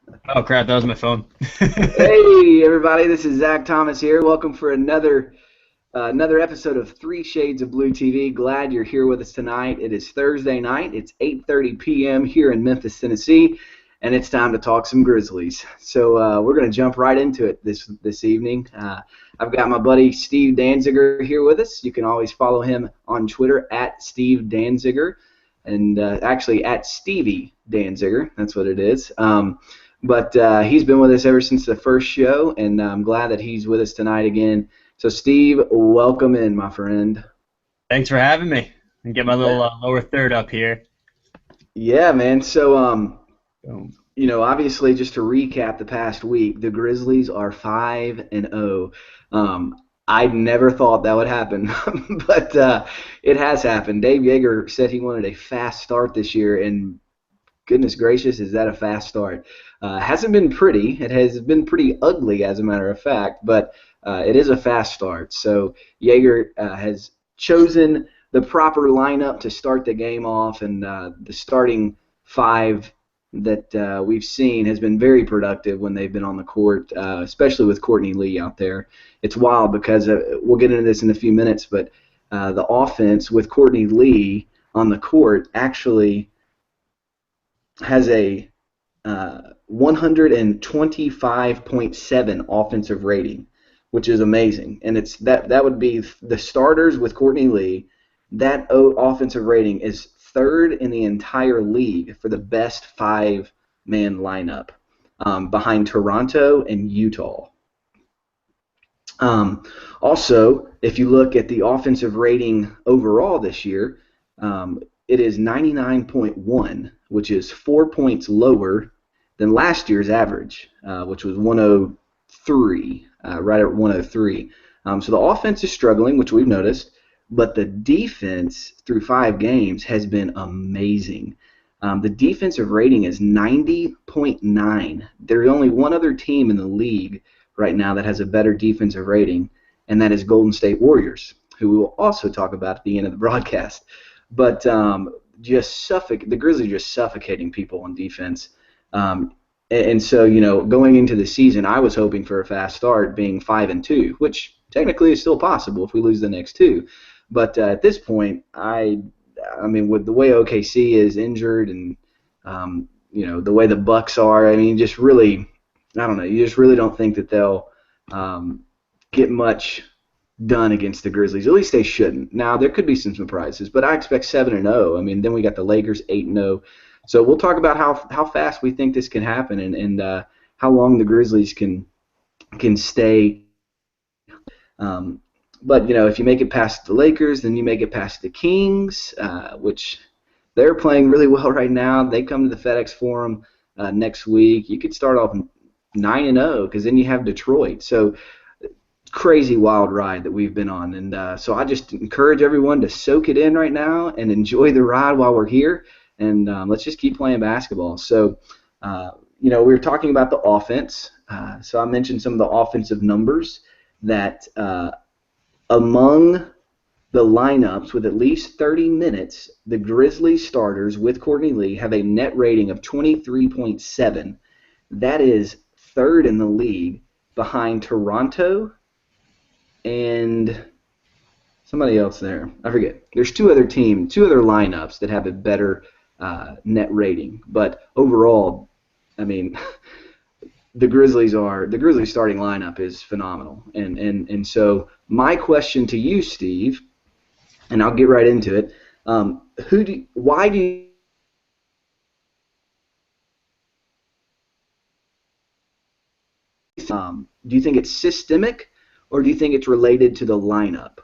Oh crap, that was my phone. Hey, everybody, this is Zach Thomas here. Welcome for another episode of 3 Shades of Blue TV. Glad you're here with us tonight. It is Thursday night. It's 8:30 p.m. here in Memphis, Tennessee, and it's time to talk some Grizzlies. So we're going to jump right into it this evening. I've got my buddy Steve Danziger here with us. You can always follow him on Twitter at Steve Danziger, and actually at Stevie Danziger. That's what it is. But he's been with us ever since the first show, and I'm glad that he's with us tonight again. So, Steve, welcome in, my friend. Thanks for having me. And get my little lower third up here. Yeah, man. So, Boom. obviously, just to recap the past week, the Grizzlies are 5-0. I never thought that would happen, but it has happened. Dave Yeager said he wanted a fast start this year, and goodness gracious, is that a fast start? Hasn't been pretty. It has been pretty ugly, as a matter of fact, but it is a fast start. So Yeager has chosen the proper lineup to start the game off, and the starting five that we've seen has been very productive when they've been on the court, especially with Courtney Lee out there. It's wild because we'll get into this in a few minutes, but the offense with Courtney Lee on the court actually has a 125.7 offensive rating, which is amazing. And it's that would be the starters with Courtney Lee. That offensive rating is third in the entire league for the best five-man lineup, behind Toronto and Utah. Also, if you look at the offensive rating overall this year, it is 99.1, which is 4 points lower than last year's average, which was 103, right at 103. So the offense is struggling, which we've noticed, but the defense through 5 games has been amazing. The defensive rating is 90.9. There's only one other team in the league right now that has a better defensive rating, and that is Golden State Warriors, who we will also talk about at the end of the broadcast. But the Grizzlies are just suffocating people on defense. And so, going into the season, I was hoping for a fast start, being 5-2, which technically is still possible if we lose the next 2. But at this point, I mean, with the way OKC is injured and the way the Bucks are, I mean, just really, I don't know. You just really don't think that they'll get much done against the Grizzlies. At least they shouldn't. Now, there could be some surprises, but I expect 7-0. I mean, then we got the Lakers 8-0. So we'll talk about how fast we think this can happen and how long the Grizzlies can stay. But, if you make it past the Lakers, then you make it past the Kings, which they're playing really well right now. They come to the FedEx Forum next week. You could start off 9-0 because then you have Detroit. So crazy wild ride that we've been on, and so I just encourage everyone to soak it in right now and enjoy the ride while we're here, and let's just keep playing basketball. So we were talking about the offense, so I mentioned some of the offensive numbers that among the lineups with at least 30 minutes, the Grizzlies starters with Courtney Lee have a net rating of 23.7. That is third in the league, behind Toronto and somebody else there. I forget. There's two other lineups that have a better net rating. But overall, I mean, the Grizzlies starting lineup is phenomenal. And so my question to you, Steve, and I'll get right into it. Why do you think it's systemic, or do you think it's related to the lineup?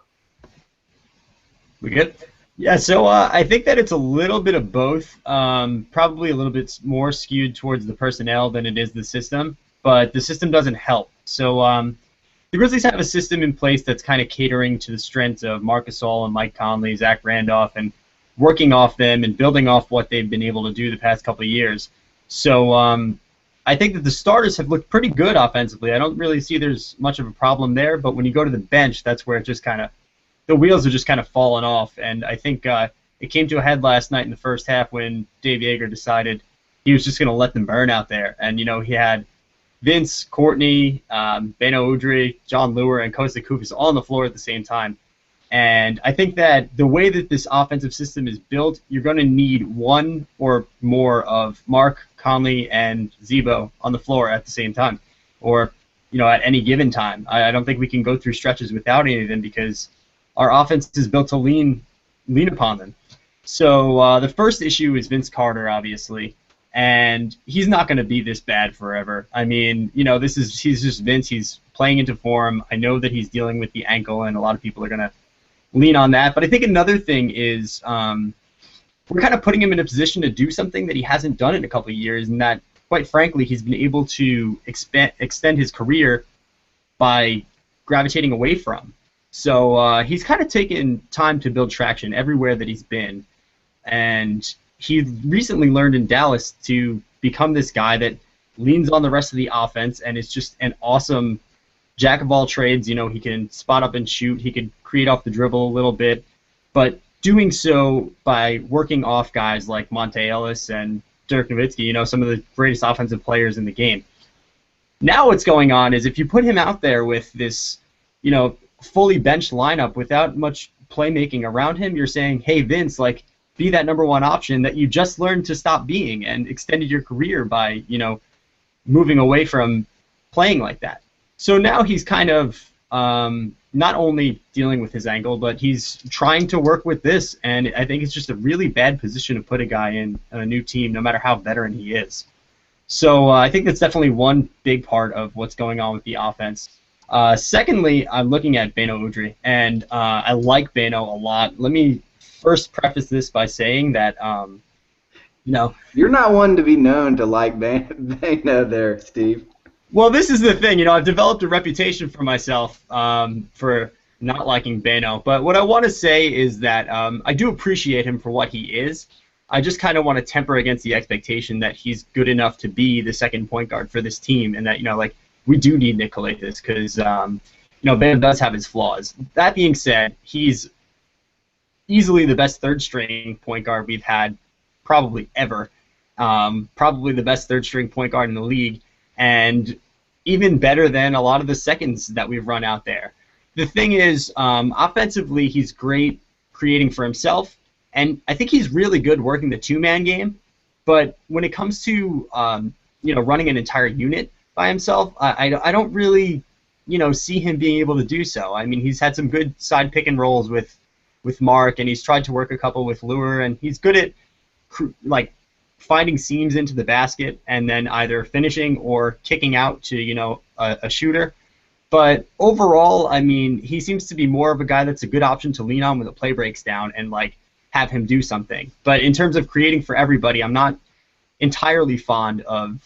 We good? Yeah, so I think that it's a little bit of both. Probably a little bit more skewed towards the personnel than it is the system, but the system doesn't help. So the Grizzlies have a system in place that's kind of catering to the strengths of Marc Gasol and Mike Conley, Zach Randolph, and working off them and building off what they've been able to do the past couple of years. So I think that the starters have looked pretty good offensively. I don't really see there's much of a problem there, but when you go to the bench, that's where it just kind of the wheels are just kind of falling off. And I think it came to a head last night in the first half when Dave Yeager decided he was just going to let them burn out there. And, he had Vince, Courtney, Beno Udrih, Jon Leuer, and Kosta Koufos all on the floor at the same time. And I think that the way that this offensive system is built, you're going to need one or more of Mark, Conley, and Zebo on the floor at the same time, or at any given time. I don't think we can go through stretches without any of them because our offense is built to lean upon them. So the first issue is Vince Carter, obviously, and he's not going to be this bad forever. I mean, he's just Vince. He's playing into form. I know that he's dealing with the ankle, and a lot of people are going to lean on that. But I think another thing is we're kind of putting him in a position to do something that he hasn't done in a couple of years, and that, quite frankly, he's been able to extend his career by gravitating away from. So he's kind of taken time to build traction everywhere that he's been. And he recently learned in Dallas to become this guy that leans on the rest of the offense and is just an awesome jack of all trades. He can spot up and shoot. He can create off the dribble a little bit. But doing so by working off guys like Monte Ellis and Dirk Nowitzki, some of the greatest offensive players in the game. Now what's going on is if you put him out there with this, fully benched lineup without much playmaking around him, you're saying, hey, Vince, be that number one option that you just learned to stop being and extended your career by, moving away from playing like that. So now he's kind of not only dealing with his ankle, but he's trying to work with this, and I think it's just a really bad position to put a guy in on a new team, no matter how veteran he is. So I think that's definitely one big part of what's going on with the offense. Secondly, I'm looking at Beno Udrih, and I like Beno a lot. Let me first preface this by saying that, You're not one to be known to like Beno there, Steve. Well, this is the thing. I've developed a reputation for myself for not liking Beno. But what I want to say is that I do appreciate him for what he is. I just kind of want to temper against the expectation that he's good enough to be the second point guard for this team, and that, we do need Nick Kalathis because, Beno does have his flaws. That being said, he's easily the best third-string point guard we've had probably ever. Probably the best third-string point guard in the league, and even better than a lot of the seconds that we've run out there. The thing is, offensively, he's great creating for himself, and I think he's really good working the two-man game. But when it comes to running an entire unit by himself, I don't really see him being able to do so. I mean, he's had some good side pick and rolls with Mark, and he's tried to work a couple with Leuer, and he's good at finding seams into the basket and then either finishing or kicking out to a shooter. But overall, I mean, he seems to be more of a guy that's a good option to lean on when the play breaks down and have him do something. But in terms of creating for everybody, I'm not entirely fond of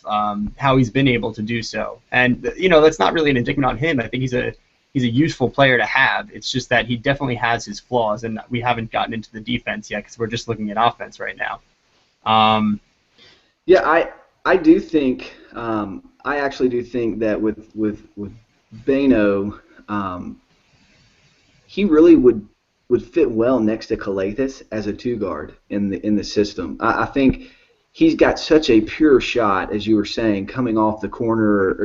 how he's been able to do so. And that's not really an indictment on him. I think he's a useful player to have. It's just that he definitely has his flaws, and we haven't gotten into the defense yet because we're just looking at offense right now. Yeah, I do think I actually do think that with Beno, he really would fit well next to Kalathis as a two guard in the system. I think he's got such a pure shot, as you were saying, coming off the corner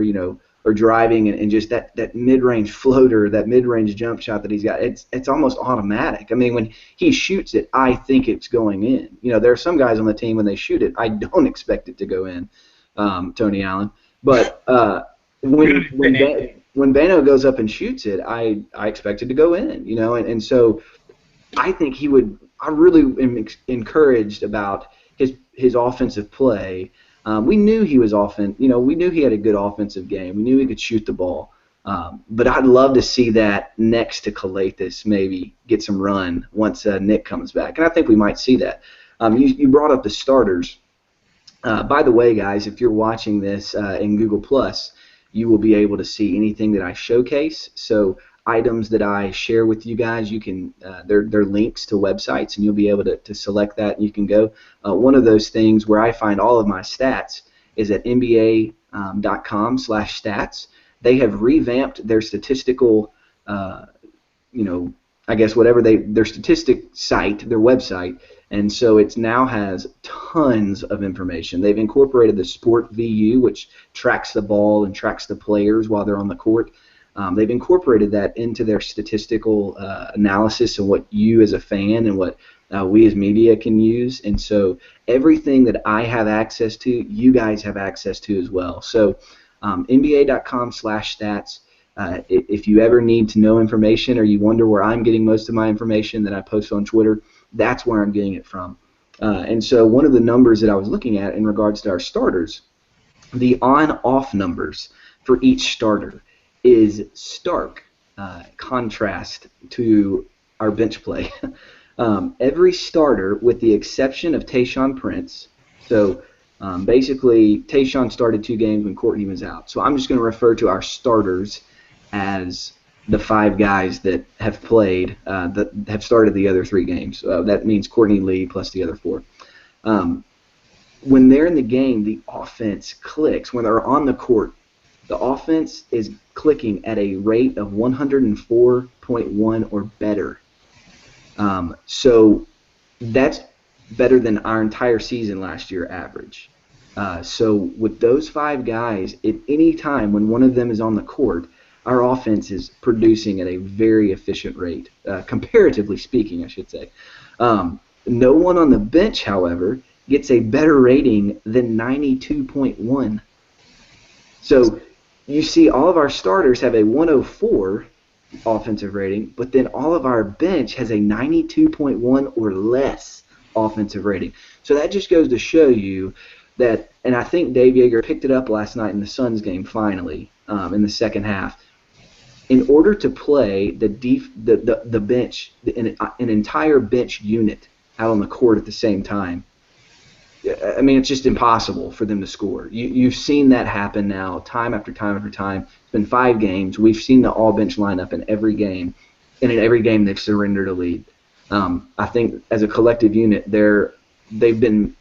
or driving and just that mid-range floater, that mid-range jump shot that he's got. It's almost automatic. I mean, when he shoots it, I think it's going in. There are some guys on the team when they shoot it, I don't expect it to go in, Tony Allen. But when Beno goes up and shoots it, I expect it to go in. And so I think he would. I really am encouraged about his offensive play. We knew he was we knew he had a good offensive game. We knew he could shoot the ball. But I'd love to see that next to Kalathis maybe get some run once Nick comes back. And I think we might see that. You brought up the starters. By the way, guys, if you're watching this in Google+, you will be able to see anything that I showcase. So items that I share with you guys, you can they're links to websites, and you'll be able to select that, and you can go. One of those things where I find all of my stats is at NBA.com/stats. They have revamped their statistical I guess whatever their statistic site, their website, and so it now has tons of information. They've incorporated the Sport VU, which tracks the ball and tracks the players while they're on the court. They've incorporated that into their statistical analysis and what you as a fan and what we as media can use. And so everything that I have access to, you guys have access to as well. So NBA.com/stats. If you ever need to know information or you wonder where I'm getting most of my information that I post on Twitter, that's where I'm getting it from. And so one of the numbers that I was looking at in regards to our starters, the on-off numbers for each starter is stark contrast to our bench play. Every starter, with the exception of Tayshaun Prince, so basically Tayshaun started 2 games when Courtney was out. So I'm just going to refer to our starters as the 5 guys that have played, that have started the other 3 games. That means Courtney Lee plus the other 4. When they're in the game, the offense clicks. When they're on the court, the offense is clicking at a rate of 104.1 or better. So that's better than our entire season last year average. So with those 5 guys, at any time when one of them is on the court, our offense is producing at a very efficient rate, comparatively speaking, I should say. No one on the bench, however, gets a better rating than 92.1. So you see all of our starters have a 104 offensive rating, but then all of our bench has a 92.1 or less offensive rating. So that just goes to show you that, and I think Dave Yeager picked it up last night in the Suns game finally, in the second half. In order to play the bench, an entire bench unit out on the court at the same time, I mean, it's just impossible for them to score. You've seen that happen now time after time after time. It's been 5 games. We've seen the all-bench lineup in every game, and in every game they've surrendered a lead. I think as a collective unit, they've been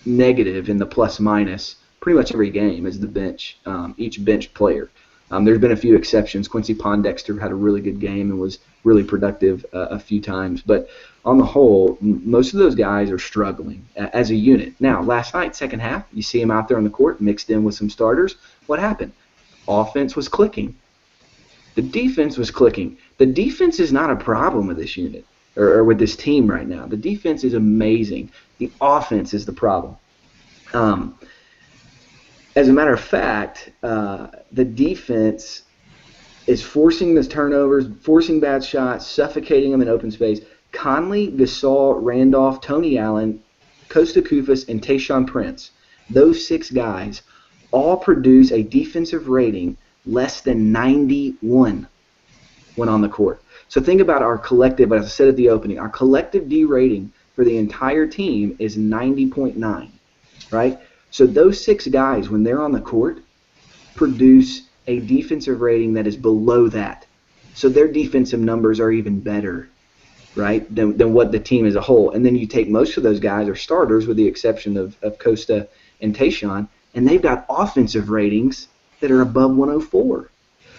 negative in the plus-minus pretty much every game as the bench, each bench player. There's been a few exceptions. Quincy Pondexter had a really good game and was really productive a few times. But on the whole, most of those guys are struggling as a unit. Now, last night, second half, you see them out there on the court mixed in with some starters. What happened? Offense was clicking. The defense was clicking. The defense is not a problem with this unit or with this team right now. The defense is amazing. The offense is the problem. As a matter of fact, the defense is forcing the turnovers, forcing bad shots, suffocating them in open space. Conley, Gasol, Randolph, Tony Allen, Kosta Koufos, and Tayshaun Prince, those 6 guys all produce a defensive rating less than 91 when on the court. So think about our collective, as I said at the opening, our collective D rating for the entire team is 90.9, right? So those 6 guys, when they're on the court, produce a defensive rating that is below that. So their defensive numbers are even better, right, than what the team as a whole. And then you take most of those guys are starters with the exception of Kosta and Tayshaun, and they've got offensive ratings that are above 104.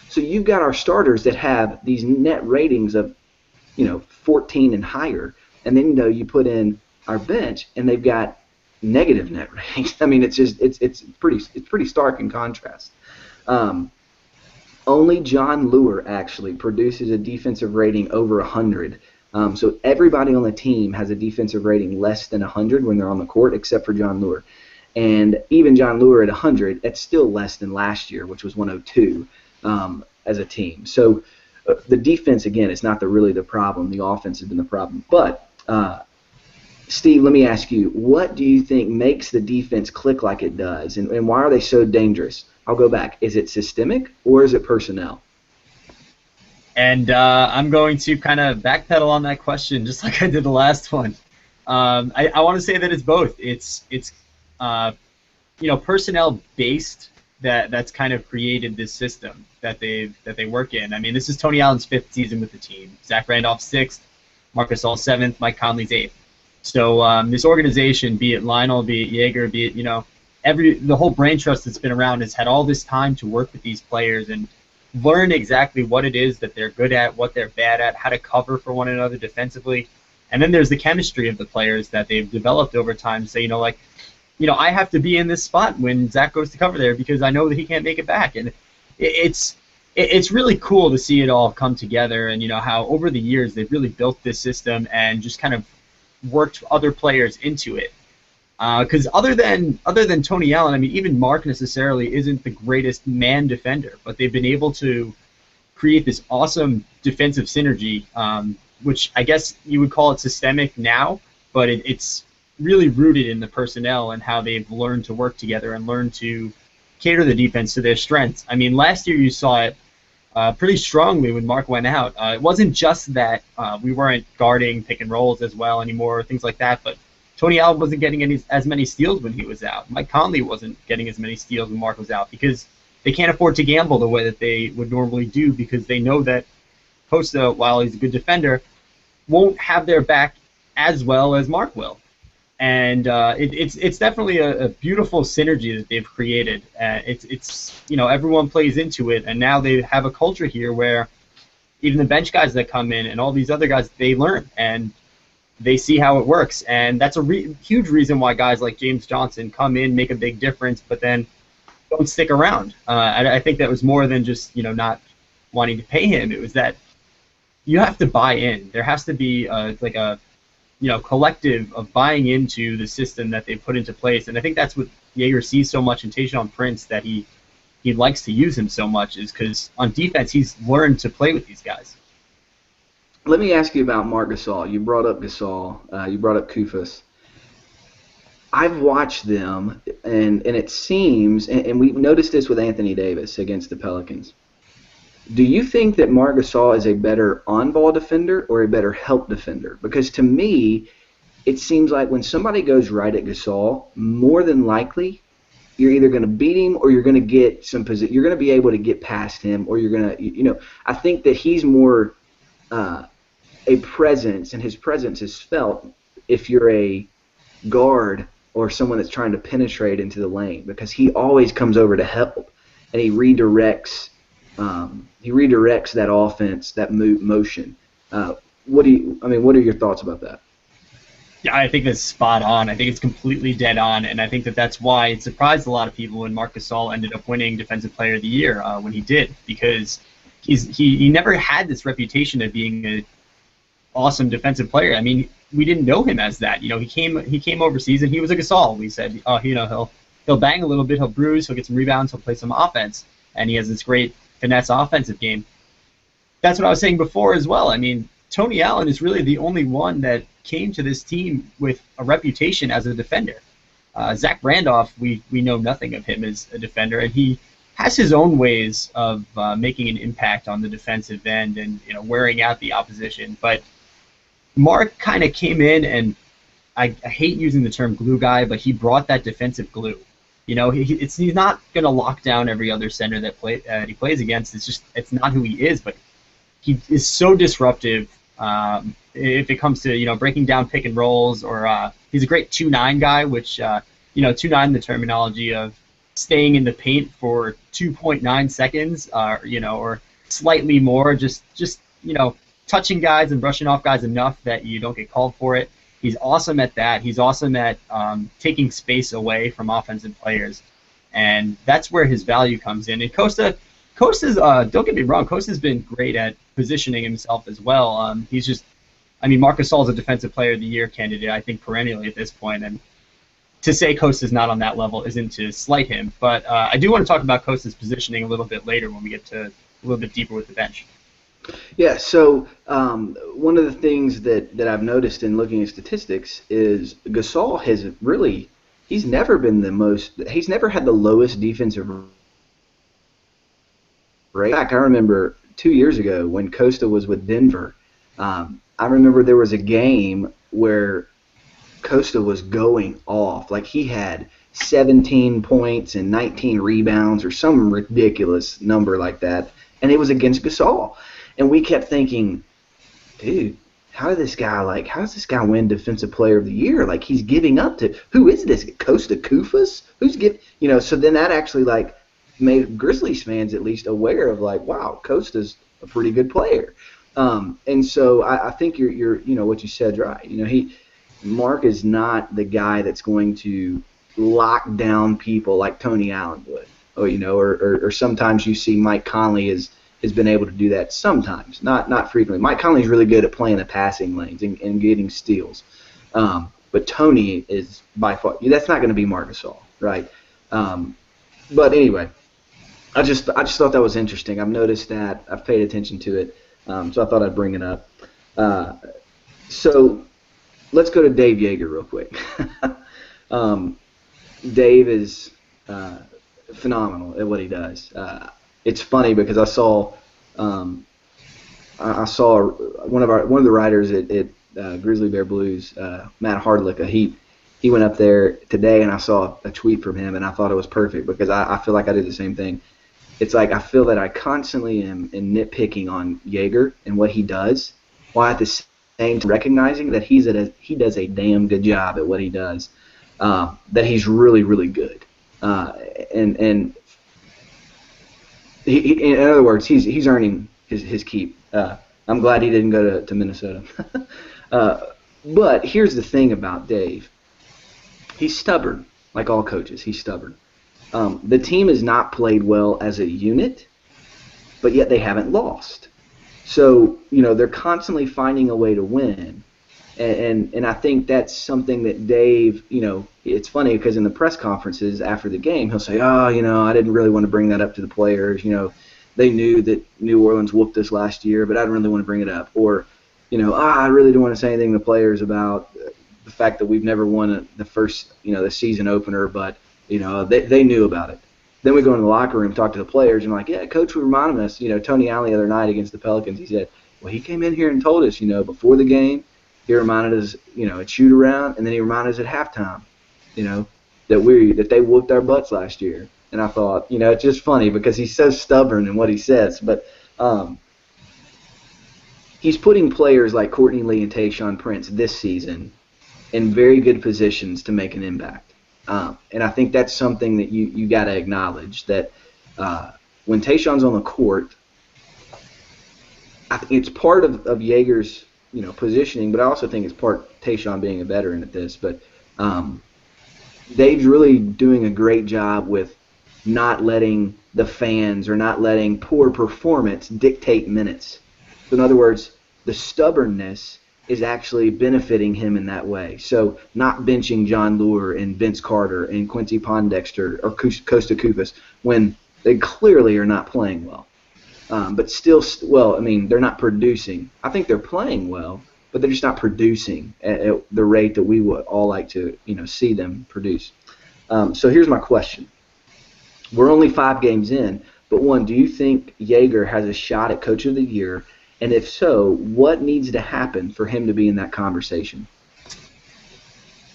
So you've got our starters that have these net ratings of, 14 and higher, and then you put in our bench and they've got negative net ratings. I mean, it's pretty stark in contrast. Only Jon Leuer actually produces a defensive rating over 100. So everybody on the team has a defensive rating less than 100 when they're on the court, except for Jon Leuer. And even Jon Leuer at 100, that's still less than last year, which was 102 as a team. So the defense, again, is not really the problem. The offense has been the problem. But Steve, let me ask you, what do you think makes the defense click like it does, and why are they so dangerous? I'll go back. Is it systemic or is it personnel? And I'm going to kind of backpedal on that question just like I did the last one. I want to say that it's both. It's personnel based that's kind of created this system that they work in. I mean, this is Tony Allen's 5th season with the team. Zach Randolph's 6th, Marc Gasol 7th, Mike Conley's 8th. So this organization, be it Lionel, be it Yeager, be it the whole brain trust that's been around has had all this time to work with these players and learn exactly what it is that they're good at, what they're bad at, how to cover for one another defensively. And then there's the chemistry of the players that they've developed over time. So, I have to be in this spot when Zach goes to cover there because I know that he can't make it back. And it's really cool to see it all come together, and how over the years they've really built this system and just kind of worked other players into it. Because other than Tony Allen, I mean, even Mark necessarily isn't the greatest man defender, but they've been able to create this awesome defensive synergy, which I guess you would call it systemic now, but it's really rooted in the personnel and how they've learned to work together and learned to cater the defense to their strengths. I mean, last year you saw it pretty strongly when Mark went out. It wasn't just that we weren't guarding pick and rolls as well anymore, things like that, but Tony Allen wasn't getting as many steals when he was out. Mike Conley wasn't getting as many steals when Mark was out because they can't afford to gamble the way that they would normally do because they know that Costa, while he's a good defender, won't have their back as well as Mark will. And it's definitely a beautiful synergy that they've created. It's everyone plays into it, and now they have a culture here where even the bench guys that come in and all these other guys, they learn and they see how it works. And that's a huge reason why guys like James Johnson come in, make a big difference, but then don't stick around. I think that was more than just not wanting to pay him. It was that you have to buy in. There has to be like a collective of buying into the system that they put into place. And I think that's what Jaeger sees so much in Tayshaun Prince, that he likes to use him so much, is because on defense he's learned to play with these guys. Let me ask you about Marc Gasol. You brought up Gasol. You brought up Koufos. I've watched them, and it seems, and we noticed this with Anthony Davis against the Pelicans. Do you think that Marc Gasol is a better on-ball defender or a better help defender? Because to me, it seems like when somebody goes right at Gasol, more than likely, you're either going to beat him or you're going to get some position. You're going to be able to get past him, or you're going to, I think that he's more a presence, and his presence is felt if you're a guard or someone that's trying to penetrate into the lane, because he always comes over to help, and he redirects that offense, that motion. What are your thoughts about that? Yeah, I think that's spot on. I think it's completely dead on, and I think that's why it surprised a lot of people when Marc Gasol ended up winning Defensive Player of the Year when he did, because he never had this reputation of being an awesome defensive player. I mean, we didn't know him as that. He came overseas and he was a Gasol. We said, he'll bang a little bit, he'll bruise, he'll get some rebounds, he'll play some offense, and he has this great finesse offensive game. That's what I was saying before as well. I mean, Tony Allen is really the only one that came to this team with a reputation as a defender. Zach Randolph, we know nothing of him as a defender, and he has his own ways of making an impact on the defensive end and wearing out the opposition. But Mark kind of came in, and I hate using the term glue guy, but he brought that defensive glue. He's not going to lock down every other center that he plays against. It's not who he is, but he is so disruptive if it comes to breaking down pick and rolls, or he's a great 2-9 guy, which 2-9, the terminology of staying in the paint for 2.9 seconds, or slightly more, just touching guys and brushing off guys enough that you don't get called for it. He's awesome at that. He's awesome at taking space away from offensive players, and that's where his value comes in. And Costa's don't get me wrong, Costa's been great at positioning himself as well. Marc Gasol is a Defensive Player of the Year candidate, I think, perennially at this point, and to say Costa's not on that level isn't to slight him. But I do want to talk about Costa's positioning a little bit later when we get to a little bit deeper with the bench. Yeah, so one of the things that I've noticed in looking at statistics is Gasol he's never had the lowest defensive rate. In fact, I remember 2 years ago when Costa was with Denver, I remember there was a game where Costa was going off. Like, he had 17 points and 19 rebounds or some ridiculous number like that, and it was against Gasol. And we kept thinking, dude, how does this guy win Defensive Player of the Year? Like, he's giving up to, who is this? Kosta Koufos? So then that actually, made Grizzlies fans at least aware of like, wow, Costa's a pretty good player. And so I think you're what you said right. Mark is not the guy that's going to lock down people like Tony Allen would, or sometimes you see Mike Conley has been able to do that sometimes, not frequently. Mike Conley's really good at playing the passing lanes and getting steals, but Tony is by far that's not going to be Marc Gasol, right? But anyway, I just thought that was interesting. I've noticed that. I've paid attention to it, so I thought I'd bring it up. So let's go to Dave Yeager real quick. Dave is phenomenal at what he does. It's funny because I saw one of the writers at Grizzly Bear Blues, Matt Hardlicka. He went up there today, and I saw a tweet from him, and I thought it was perfect because I feel like I did the same thing. It's like I feel that I constantly am nitpicking on Yeager and what he does, while at the same time recognizing that he does a damn good job at what he does. That he's really, really good. And in other words, he's earning his keep. I'm glad he didn't go to Minnesota. But here's the thing about Dave. He's stubborn, like all coaches. He's stubborn. The team has not played well as a unit, but yet they haven't lost. So, they're constantly finding a way to win. And I think that's something that Dave, it's funny because in the press conferences after the game, he'll say, I didn't really want to bring that up to the players. They knew that New Orleans whooped us last year, but I didn't really want to bring it up. Or, I really don't want to say anything to the players about the fact that we've never won the first, the season opener, but, they knew about it. Then we go in the locker room, talk to the players, and like, yeah, Coach reminded us, Tony Allen the other night against the Pelicans, he said, well, he came in here and told us, before the game, he reminded us, at shoot around, and then he reminded us at halftime, that they whooped our butts last year. And I thought, it's just funny because he's so stubborn in what he says, but he's putting players like Courtney Lee and Tayshaun Prince this season in very good positions to make an impact. And I think that's something that you got to acknowledge, that when Tayshaun's on the court, I think it's part of Yeager's positioning, but I also think it's part Tayshaun being a veteran at this. But Dave's really doing a great job with not letting the fans or not letting poor performance dictate minutes. So in other words, the stubbornness is actually benefiting him in that way. So not benching Jon Leuer and Vince Carter and Quincy Pondexter or Costa Kufis when they clearly are not playing well. But still, they're not producing. I think they're playing well, but they're just not producing at the rate that we would all like to, see them produce. So here's my question. We're only 5 games in, but one, do you think Yeager has a shot at Coach of the Year? And if so, what needs to happen for him to be in that conversation?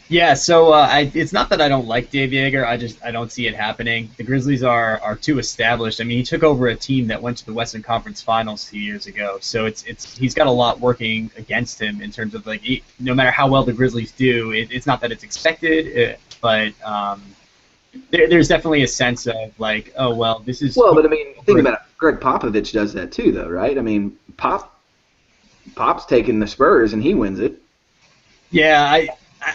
Yeah, so it's not that I don't like Dave Yeager. I don't see it happening. The Grizzlies are too established. I mean, he took over a team that went to the Western Conference Finals 2 years ago. So he's got a lot working against him in terms of no matter how well the Grizzlies do, it's not that it's expected, but there's definitely a sense of this is. Well, but I mean, think about it. Greg Popovich does that too, though, right? I mean, Pop's taking the Spurs and he wins it. Yeah,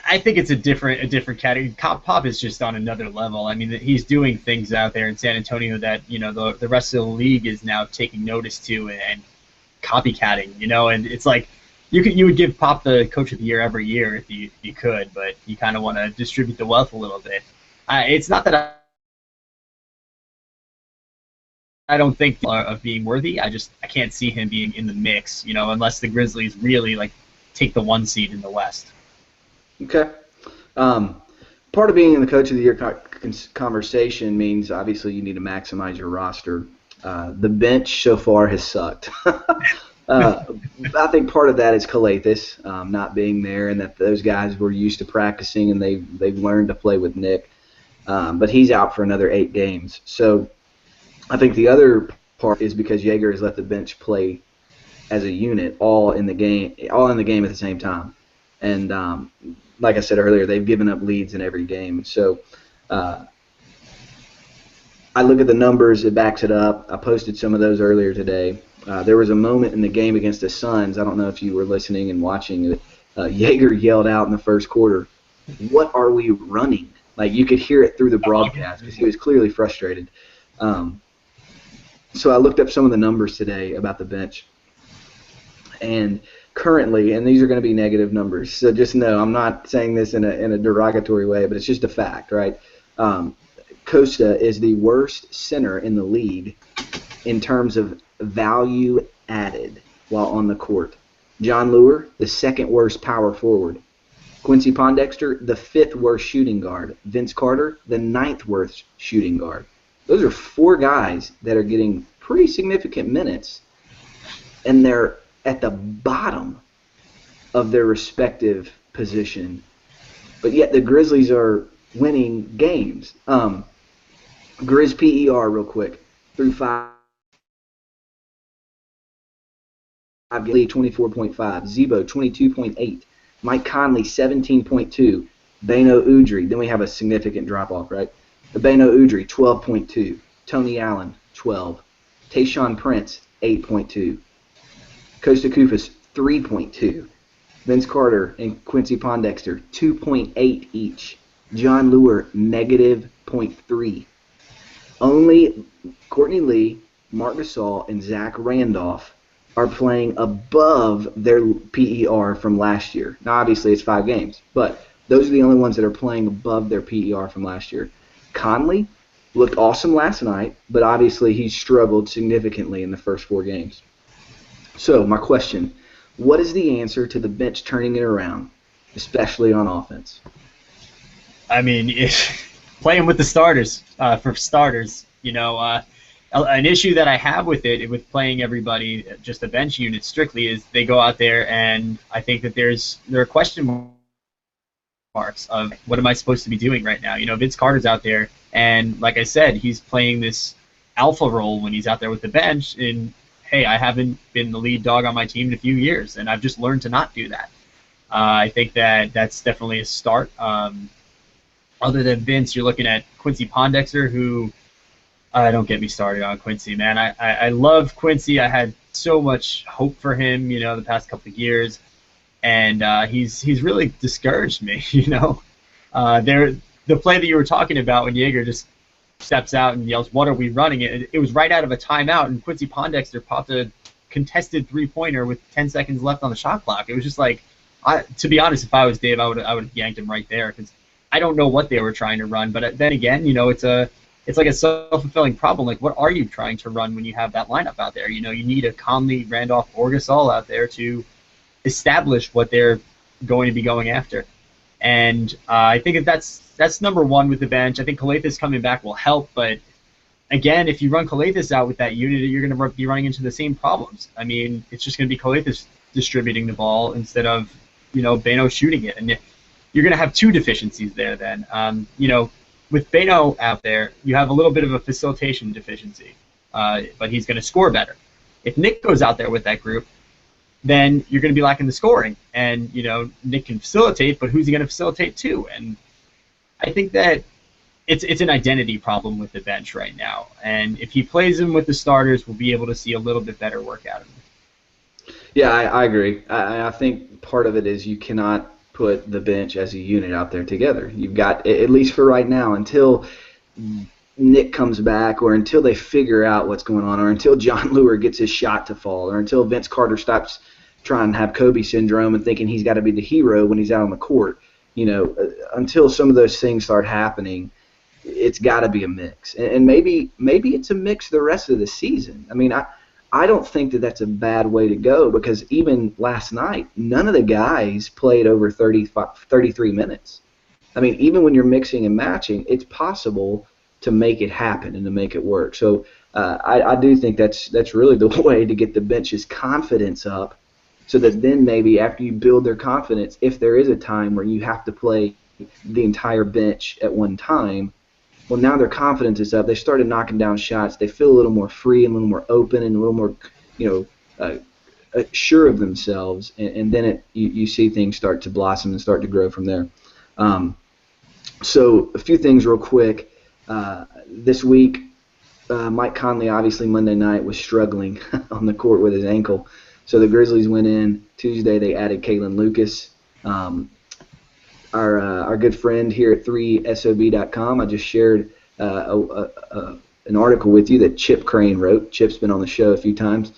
I think it's a different category. Pop is just on another level. I mean, he's doing things out there in San Antonio that the rest of the league is now taking notice to and copycatting. And it's like you would give Pop the Coach of the Year every year if you could, but you kind of want to distribute the wealth a little bit. It's not that I don't think of being worthy. I can't see him being in the mix, unless the Grizzlies really take the 1 seed in the West. Okay. Part of being in the Coach of the Year conversation means obviously you need to maximize your roster. The bench so far has sucked. I think part of that is Calathis not being there, and that those guys were used to practicing and they've learned to play with Nick. But he's out for another 8 games. So I think the other part is because Yeager has let the bench play as a unit all in the game at the same time. And like I said earlier, they've given up leads in every game. So I look at the numbers, it backs it up. I posted some of those earlier today. There was a moment in the game against the Suns, I don't know if you were listening and watching, Jaeger yelled out in the first quarter, "What are we running?" Like, you could hear it through the broadcast because he was clearly frustrated. So I looked up some of the numbers today about the bench. And currently, and these are going to be negative numbers, so just know I'm not saying this in a derogatory way, but it's just a fact, right? Costa is the worst center in the league in terms of value added while on the court. Jon Leuer, the second worst power forward. Quincy Pondexter, the fifth worst shooting guard. Vince Carter, the ninth worst shooting guard. Those are four guys that are getting pretty significant minutes, and they're at the bottom of their respective position. But yet the Grizzlies are winning games. Grizz PER real quick. Through 5 Lee 24.5, Zebo 22.8, Mike Conley 17.2, Beno Udrih. Then we have a significant drop off, right? Beno Udrih 12.2, Tony Allen 12, Tayshaun Prince 8.2, Kosta Koufos 3.2, Vince Carter and Quincy Pondexter 2.8 each, Jon Leuer negative 0.3. Only Courtney Lee, Marc Gasol, and Zach Randolph are playing above their PER from last year. Now, obviously, it's 5 games, but those are the only ones that are playing above their PER from last year. Conley looked awesome last night, but obviously he struggled significantly in the first 4 games. So, my question, what is the answer to the bench turning it around, especially on offense? I mean, playing with the starters, for starters, an issue that I have with it, with playing everybody, just a bench unit strictly, is they go out there and I think that there are question marks of what am I supposed to be doing right now? Vince Carter's out there, and like I said, he's playing this alpha role when he's out there with the bench, and hey, I haven't been the lead dog on my team in a few years, and I've just learned to not do that. I think that's definitely a start. Other than Vince, you're looking at Quincy Pondexter, who don't get me started on Quincy, man. I love Quincy. I had so much hope for him, the past couple of years, and he's really discouraged me. The play that you were talking about when Jaeger just steps out and yells, "What are we running?" It was right out of a timeout, and Quincy Pondexter popped a contested 3-pointer with 10 seconds left on the shot clock. It was just like, to be honest, if I was Dave, I would have yanked him right there, because I don't know what they were trying to run. But then again, it's like a self-fulfilling problem. Like, what are you trying to run when you have that lineup out there? You need a Conley, Randolph, or Gasol out there to establish what they're going to be going after. And I think that's number one with the bench. I think Calathes coming back will help, but again, if you run Calathes out with that unit, you're going to be running into the same problems. I mean, it's just going to be Calathes distributing the ball instead of Beno shooting it, and you're going to have 2 deficiencies there. Then with Beno out there, you have a little bit of a facilitation deficiency, but he's going to score better. If Nick goes out there with that group, then you're going to be lacking the scoring. And, Nick can facilitate, but who's he going to facilitate to? And I think that it's an identity problem with the bench right now. And if he plays him with the starters, we'll be able to see a little bit better work out of him. Yeah, I agree. I think part of it is you cannot put the bench as a unit out there together. You've got, at least for right now, until Nick comes back, or until they figure out what's going on, or until Jon Leuer gets his shot to fall, or until Vince Carter stops trying to have Kobe syndrome and thinking he's got to be the hero when he's out on the court. Until some of those things start happening, it's got to be a mix. And maybe it's a mix the rest of the season. I mean, I don't think that that's a bad way to go, because even last night, none of the guys played over 33 minutes. I mean, even when you're mixing and matching, it's possible to make it happen and to make it work. So I do think that's really the way to get the bench's confidence up, so that then maybe after you build their confidence, if there is a time where you have to play the entire bench at one time, well, now their confidence is up. They started knocking down shots. They feel a little more free and a little more open and a little more, sure of themselves. And then you see things start to blossom and start to grow from there. So a few things real quick. This week, Mike Conley, obviously Monday night, was struggling on the court with his ankle. So the Grizzlies went in. Tuesday they added Kalen Lucas. Our good friend here at 3SOBtv. I just shared an article with you that Chip Crane wrote. Chip's been on the show a few times.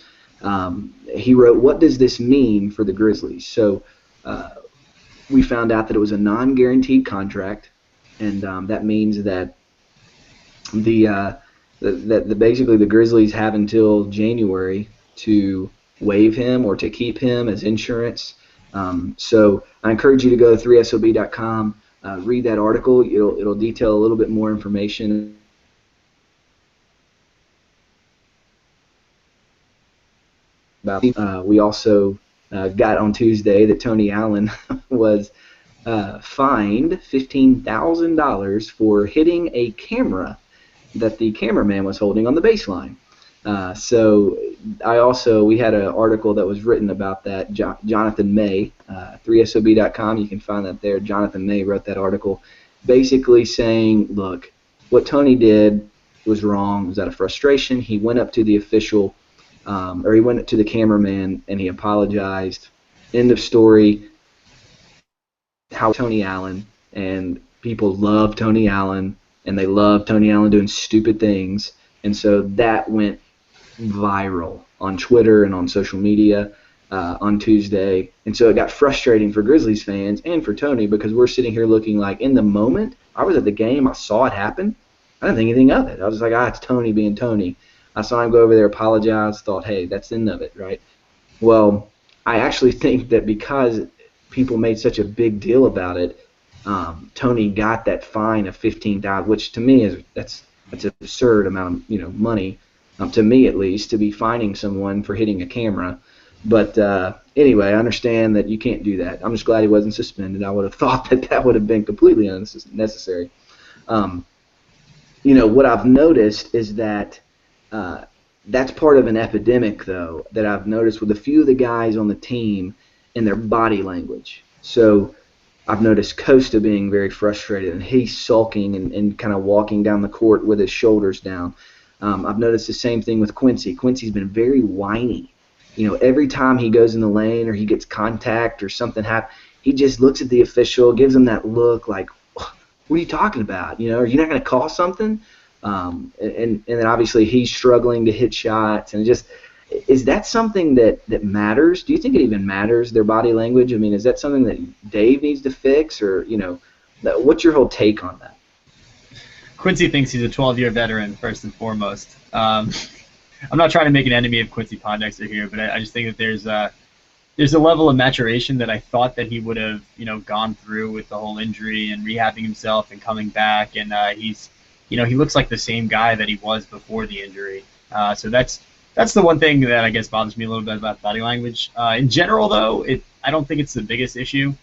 He wrote, "What does this mean for the Grizzlies?" So we found out that it was a non-guaranteed contract, and that means that basically the Grizzlies have until January to waive him or to keep him as insurance. So I encourage you to go to 3SOB.com, read that article. It'll detail a little bit more information about. We also got on Tuesday that Tony Allen was fined $15,000 for hitting a camera that the cameraman was holding on the baseline. So we had an article that was written about that. Jonathan May, 3SOB.com, you can find that there. Jonathan May wrote that article basically saying, look, what Tony did was wrong. It was out of frustration. He went up to the official, or he went up to the cameraman and he apologized. End of story. How Tony Allen, and people love Tony Allen, and they love Tony Allen doing stupid things, and so that went viral on Twitter and on social media on Tuesday, and so it got frustrating for Grizzlies fans and for Tony, because we're sitting here looking like, in the moment, I was at the game, I saw it happen, I didn't think anything of it. I was like, it's Tony being Tony. I saw him go over there, apologize, thought, hey, that's the end of it, right? Well, I actually think that because people made such a big deal about it, Tony got that fine of $15,000, which to me that's an absurd amount of money, to me at least, to be fining someone for hitting a camera. But anyway, I understand that you can't do that. I'm just glad he wasn't suspended. I would have thought that would have been completely unnecessary. What I've noticed is that that's part of an epidemic, though, that I've noticed with a few of the guys on the team and their body language. So I've noticed Costa being very frustrated, and he's sulking and kind of walking down the court with his shoulders down. I've noticed the same thing with Quincy. Quincy's been very whiny. Every time he goes in the lane or he gets contact or something happens, he just looks at the official, gives him that look like, what are you talking about? Are you not going to call something? And then obviously he's struggling to hit shots, and is that something that matters? Do you think it even matters, their body language? I mean, is that something that Dave needs to fix, or what's your whole take on that? Quincy thinks he's a 12-year veteran, first and foremost. I'm not trying to make an enemy of Quincy Pondexter here, but I just think that there's a level of maturation that I thought that he would have gone through with the whole injury and rehabbing himself and coming back, and he looks like the same guy that he was before the injury. So that's the one thing that I guess bothers me a little bit about body language. In general, though, I don't think it's the biggest issue.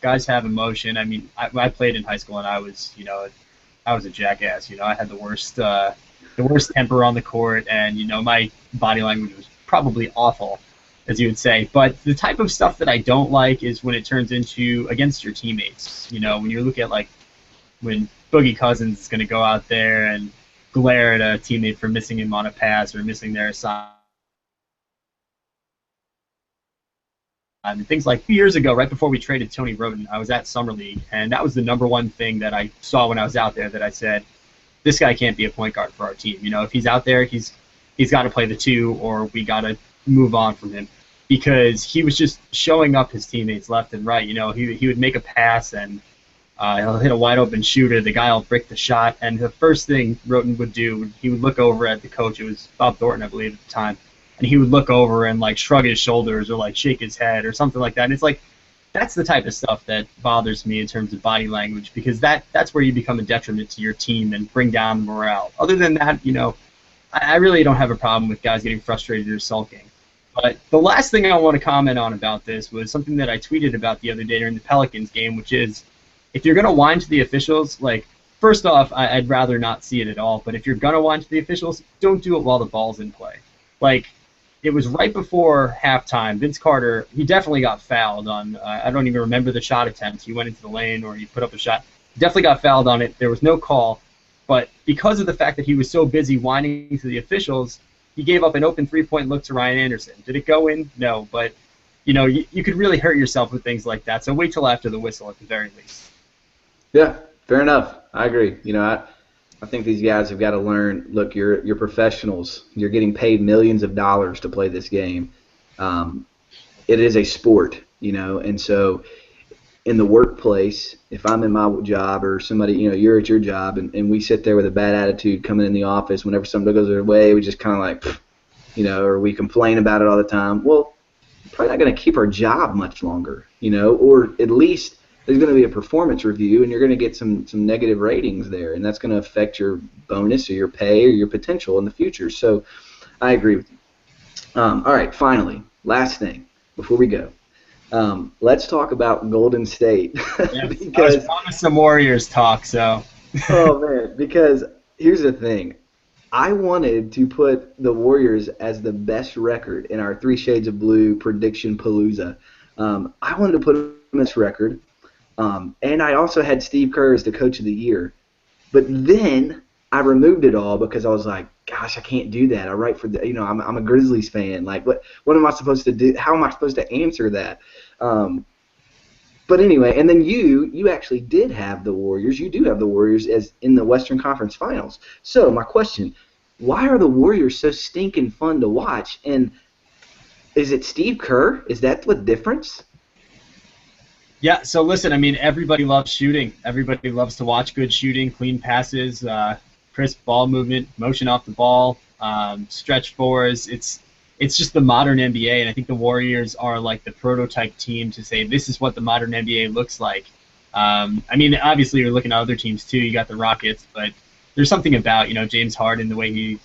Guys have emotion. I mean, I played in high school, and I was a jackass. I had the worst temper on the court, and my body language was probably awful, as you would say. But the type of stuff that I don't like is when it turns into against your teammates. When you look at when Boogie Cousins is going to go out there and glare at a teammate for missing him on a pass or missing their assignment. And things like 2 years ago, right before we traded Tony Roden, I was at Summer League, and that was the number one thing that I saw when I was out there that I said, this guy can't be a point guard for our team. If he's out there, he's got to play the two, or we got to move on from him, because he was just showing up his teammates left and right. He would make a pass and he'll hit a wide open shooter. The guy will brick the shot, and the first thing Roten would do, he would look over at the coach. It was Bob Thornton, I believe, at the time, and he would look over and shrug his shoulders or shake his head or something like that. And it's that's the type of stuff that bothers me in terms of body language, because that's where you become a detriment to your team and bring down the morale. Other than that, I really don't have a problem with guys getting frustrated or sulking. But the last thing I want to comment on about this was something that I tweeted about the other day during the Pelicans game, which is, if you're going to whine to the officials, first off, I'd rather not see it at all. But if you're going to whine to the officials, don't do it while the ball's in play. It was right before halftime. Vince Carter, he definitely got fouled on, I don't even remember the shot attempt. He went into the lane or he put up a shot. He definitely got fouled on it. There was no call. But because of the fact that he was so busy whining to the officials, he gave up an open three-point look to Ryan Anderson. Did it go in? No, but you could really hurt yourself with things like that. So wait till after the whistle at the very least. Yeah, fair enough. I agree. I think these guys have got to learn. Look, you're professionals. You're getting paid millions of dollars to play this game. It is a sport, and so in the workplace, if I'm in my job or somebody, you're at your job, and we sit there with a bad attitude coming in the office, whenever something goes our way, we just kind of like, or we complain about it all the time. Well, we're probably not going to keep our job much longer, or at least there's going to be a performance review, and you're going to get some negative ratings there, and that's going to affect your bonus or your pay or your potential in the future. So I agree with you. All right, finally, last thing before we go. Let's talk about Golden State. Yeah, because I was promised some Warriors talk, so. Oh, man, because here's the thing. I wanted to put the Warriors as the best record in our Three Shades of Blue prediction palooza. I wanted to put them in this record. And I also had Steve Kerr as the coach of the year. But then I removed it all because I was like, gosh, I can't do that. I write for I'm a Grizzlies fan. Like, what am I supposed to do? How am I supposed to answer that? But anyway, and then you actually did have the Warriors. You do have the Warriors as in the Western Conference Finals. So my question, why are the Warriors so stinking fun to watch? And is it Steve Kerr? Is that the difference? Yeah, so listen, I mean, everybody loves shooting. Everybody loves to watch good shooting, clean passes, crisp ball movement, motion off the ball, stretch fours. It's just the modern NBA, and I think the Warriors are like the prototype team to say this is what the modern NBA looks like. I mean, obviously you're looking at other teams too. You got the Rockets, but there's something about James Harden, the way he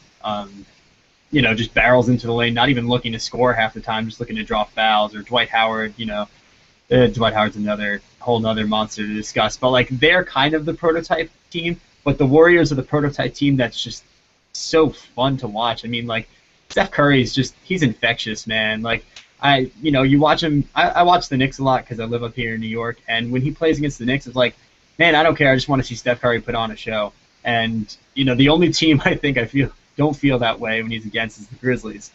just barrels into the lane, not even looking to score half the time, just looking to draw fouls, or Dwight Howard, Dwight Howard's another whole nother monster to discuss. But like they're kind of the prototype team, but the Warriors are the prototype team that's just so fun to watch. I mean, like Steph Curry's he's infectious, man. Like you watch him. I watch the Knicks a lot because I live up here in New York, and when he plays against the Knicks, it's like, man, I don't care. I just want to see Steph Curry put on a show. And the only team I think don't feel that way when he's against is the Grizzlies.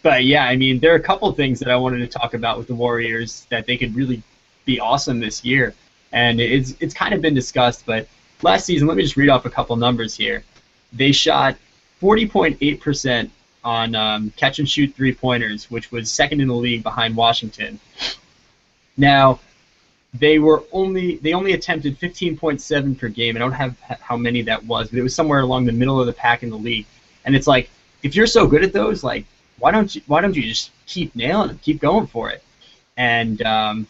But yeah, I mean, there are a couple of things that I wanted to talk about with the Warriors that they could really be awesome this year, and it's kind of been discussed. But last season, let me just read off a couple numbers here. They shot 40.8% on catch and shoot 3-pointers, which was second in the league behind Washington. Now, they only attempted 15.7 per game. I don't have how many that was, but it was somewhere along the middle of the pack in the league. And it's like, if you're so good at those, like, why don't you just keep nailing them, keep going for it? And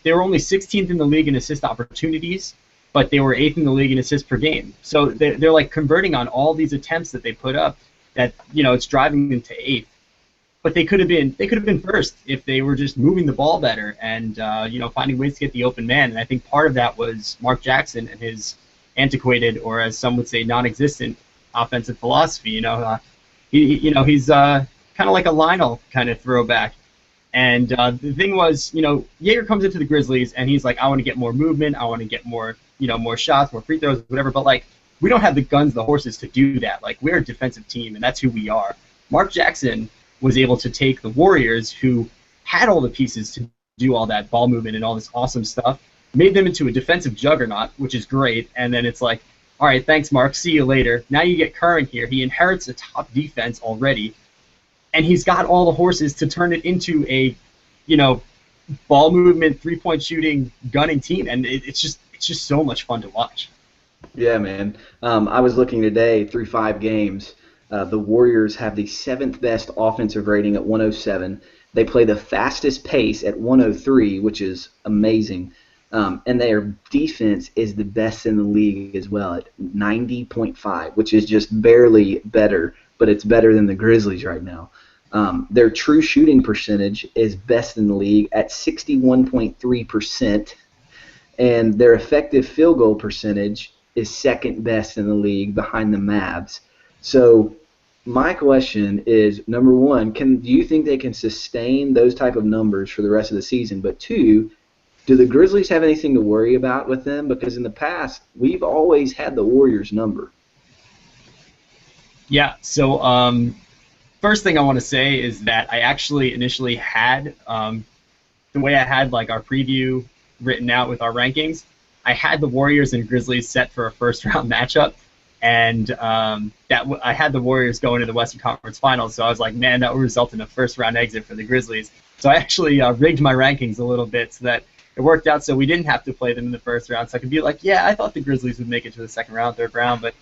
they were only 16th in the league in assist opportunities, but they were 8th in the league in assists per game. So they're like converting on all these attempts that they put up that it's driving them to 8th. But they could have been first if they were just moving the ball better and finding ways to get the open man. And I think part of that was Mark Jackson and his antiquated, or as some would say, non-existent offensive philosophy. He's kind of like a Lionel kind of throwback. And the thing was, Jaeger comes into the Grizzlies and he's like, I want to get more movement, I want to get more, more shots, more free throws, whatever. But like, we don't have the guns, the horses to do that. Like, we're a defensive team, and that's who we are. Mark Jackson was able to take the Warriors, who had all the pieces to do all that ball movement and all this awesome stuff, made them into a defensive juggernaut, which is great. And then it's like, all right, thanks, Mark. See you later. Now you get Kerr in here. He inherits a top defense already, and he's got all the horses to turn it into a, ball movement, three-point shooting, gunning team. And it's just so much fun to watch. Yeah, man. I was looking today through 5 games. The Warriors have the 7th best offensive rating at 107. They play the fastest pace at 103, which is amazing. And their defense is the best in the league as well at 90.5, which is just barely better, but it's better than the Grizzlies right now. Their true shooting percentage is best in the league at 61.3%, and their effective field goal percentage is second best in the league behind the Mavs. So my question is, number one, do you think they can sustain those type of numbers for the rest of the season? But two, Do the Grizzlies have anything to worry about with them? Because in the past, we've always had the Warriors' number. Yeah. So first thing I want to say is that I actually initially had the way I had like our preview written out with our rankings. I had the Warriors and Grizzlies set for a first round matchup, and I had the Warriors going to the Western Conference Finals. So I was like, man, that would result in a first round exit for the Grizzlies. So I actually rigged my rankings a little bit so that it worked out so we didn't have to play them in the first round. So I could be like, yeah, I thought the Grizzlies would make it to the second round, third round, but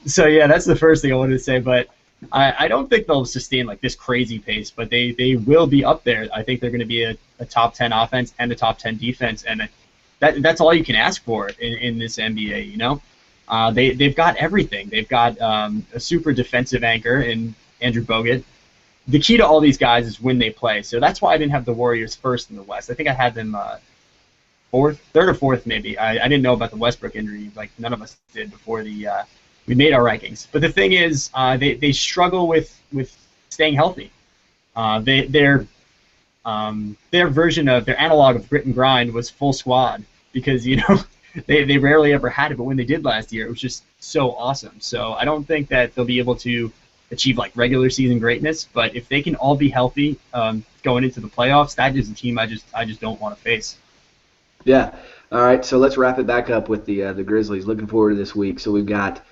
so yeah, that's the first thing I wanted to say. But I don't think they'll sustain like this crazy pace, but they will be up there. I think they're going to be a top 10 offense and a top 10 defense, and that's all you can ask for in this NBA. You know, they've got everything. They've got a super defensive anchor in Andrew Bogut. The key to all these guys is when they play. So that's why I didn't have the Warriors first in the West. I think I had them third or fourth maybe. I didn't know about the Westbrook injury. Like none of us did before we made our rankings. But the thing is, they struggle with staying healthy. Their version of their analog of grit and grind was full squad because they rarely ever had it. But when they did last year, it was just so awesome. So I don't think that they'll be able to achieve like regular season greatness. But if they can all be healthy going into the playoffs, that is a team I just don't want to face. Yeah. All right. So let's wrap it back up with the Grizzlies. Looking forward to this week. So we've got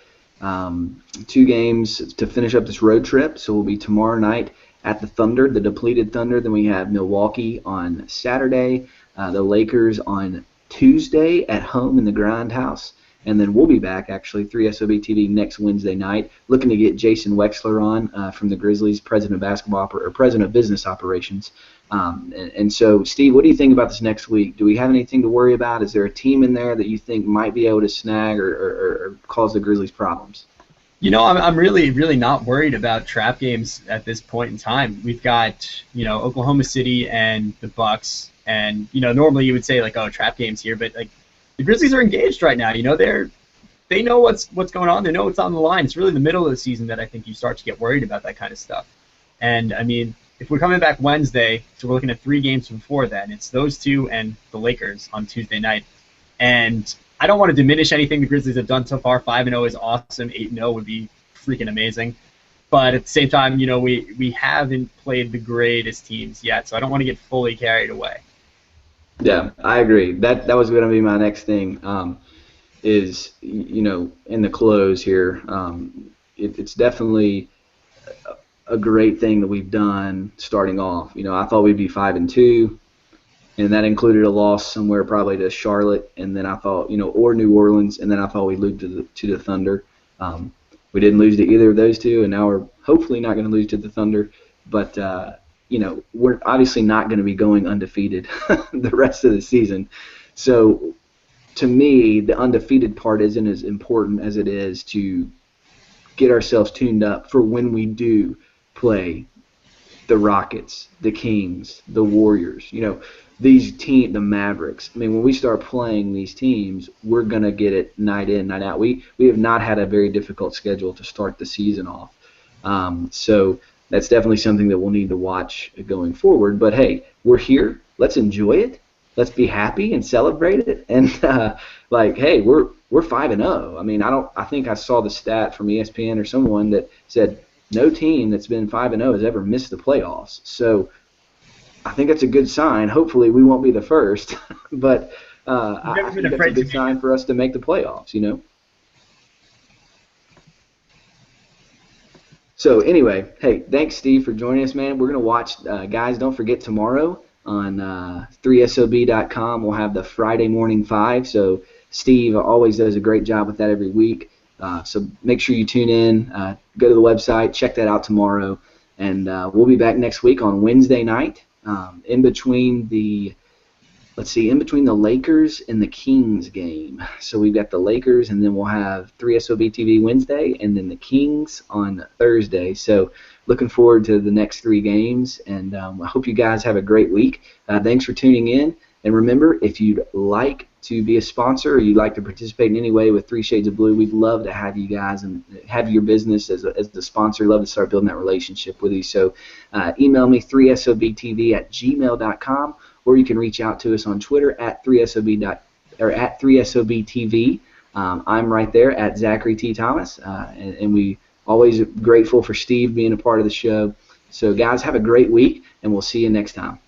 2 games to finish up this road trip. So we'll be tomorrow night at the Thunder, the depleted Thunder. Then we have Milwaukee on Saturday, the Lakers on Tuesday at home in the Grindhouse. And then we'll be back, actually, 3SOBtv next Wednesday night, looking to get Jason Wexler on from the Grizzlies, president of president of business operations. And so, Steve, what do you think about this next week? Do we have anything to worry about? Is there a team in there that you think might be able to snag or cause the Grizzlies problems? I'm really, really not worried about trap games at this point in time. We've got, Oklahoma City and the Bucks, and normally you would say like, oh, trap games here, but like the Grizzlies are engaged right now. They know what's going on. They know what's on the line. It's really the middle of the season that I think you start to get worried about that kind of stuff. And I mean, if we're coming back Wednesday, so we're looking at 3 games before then. It's those 2 and the Lakers on Tuesday night. And I don't want to diminish anything the Grizzlies have done so far. 5-0 is awesome. 8-0 would be freaking amazing. But at the same time, we haven't played the greatest teams yet, so I don't want to get fully carried away. Yeah, I agree. That was going to be my next thing. Is in the close here, it's definitely a great thing that we've done starting off. I thought we'd be 5-2, and that included a loss somewhere probably to Charlotte, and then I thought, or New Orleans, and then I thought we'd lose to the Thunder. We didn't lose to either of those 2, and now we're hopefully not going to lose to the Thunder. But we're obviously not going to be going undefeated the rest of the season. So to me, the undefeated part isn't as important as it is to get ourselves tuned up for when we do play the Rockets, the Kings, the Warriors, the Mavericks. I mean, when we start playing these teams, we're going to get it night in, night out. We have not had a very difficult schedule to start the season off. So that's definitely something that we'll need to watch going forward. But hey, we're here. Let's enjoy it. Let's be happy and celebrate it. And hey, we're 5-0. I mean, I think I saw the stat from ESPN or someone that said no team that's been 5-0 has ever missed the playoffs. So I think that's a good sign. Hopefully, we won't be the first, but I think that's a good sign for us to make the playoffs. So anyway, hey, thanks, Steve, for joining us, man. We're going to watch, guys, don't forget tomorrow on 3SOB.com. We'll have the Friday Morning 5. So Steve always does a great job with that every week. So make sure you tune in, go to the website, check that out tomorrow. And we'll be back next week on Wednesday night in between the Lakers and the Kings game. So we've got the Lakers, and then we'll have 3SOBtv Wednesday, and then the Kings on Thursday. So looking forward to the next 3 games, and I hope you guys have a great week. Thanks for tuning in. And remember, if you'd like to be a sponsor, or you'd like to participate in any way with 3 Shades of Blue, we'd love to have you guys and have your business as a sponsor. Love to start building that relationship with you. So email me 3SOBtv@gmail.com, or you can reach out to us on Twitter at 3SOBtv. I'm right there at Zachary T. Thomas, and we always grateful for Steve being a part of the show. So guys, have a great week, and we'll see you next time.